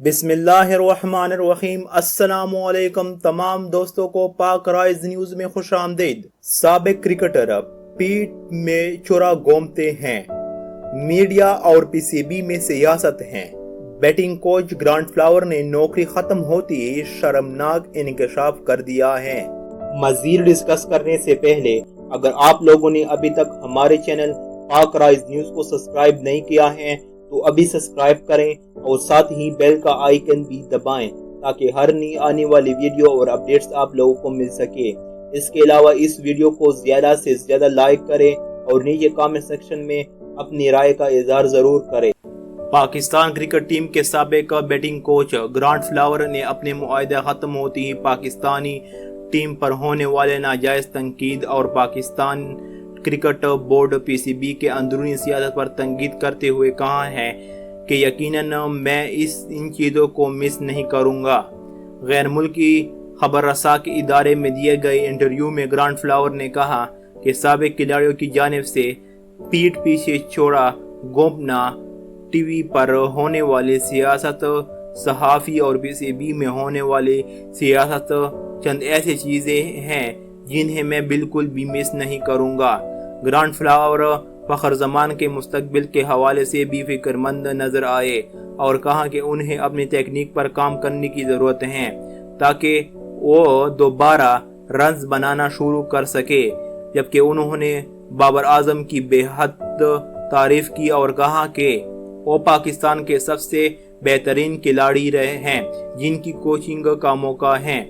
बिस्मिल्लाहिर्रहमानिर्रहीम। अस्सलाम वालेकुम तमाम दोस्तों को पाक राइज न्यूज में खुश आमदीद। साबिक क्रिकेटर पीठ में चुरा घूमते हैं, मीडिया और पीसीबी में सियासत है। बैटिंग कोच ग्रांट फ्लावर ने नौकरी खत्म होती ही शर्मनाक इंकशाफ कर दिया है। मजीद डिस्कस करने से पहले अगर आप लोगों ने अभी तक हमारे चैनल पाक राइज न्यूज को सब्सक्राइब नहीं किया है तो अभी सब्सक्राइब करें और साथ ही बेल का आइकन भी दबाएं ताकि हर नई आने वाली वीडियो और अपडेट्स आप लोगों को मिल सके। इसके अलावा इस वीडियो को ज्यादा से ज्यादा लाइक करें और नीचे कमेंट सेक्शन में अपनी राय का इजहार जरूर करें। पाकिस्तान क्रिकेट टीम के साबिक बैटिंग कोच ग्रांट फ्लावर ने अपने मुआहदा खत्म होते ही पाकिस्तानी टीम पर होने वाले नाजायज तनकीद और पाकिस्तान क्रिकेट बोर्ड पीसीबी के अंदरूनी सियासत पर तंकीद करते हुए कहा है कि यकीनन मैं इन चीज़ों को मिस नहीं करूंगा। गैर मुल्की खबर रसा के इदारे में दिए गए इंटरव्यू में ग्रांट फ्लावर ने कहा कि साबिक खिलाड़ियों की जानिब से पीठ पीछे छोड़ा घूमना, टीवी पर होने वाली सियासत, सहाफ़ी और पीसीबी में होने वाली सियासत चंद ऐसी चीज़ें हैं जिन्हें मैं बिल्कुल भी मिस नहीं करूंगा। ग्रांट फ्लावर फखर जमान के मुस्तकबिल के हवाले से भी फिक्रमंद नजर आए और कहा कि उन्हें अपनी टेक्निक पर काम करने की ज़रूरत है ताकि वो दोबारा रन्स बनाना शुरू कर सके। जबकि उन्होंने बाबर आजम की बेहद तारीफ की और कहा कि वो पाकिस्तान के सबसे बेहतरीन खिलाड़ी रहे हैं जिनकी कोचिंग का मौका है।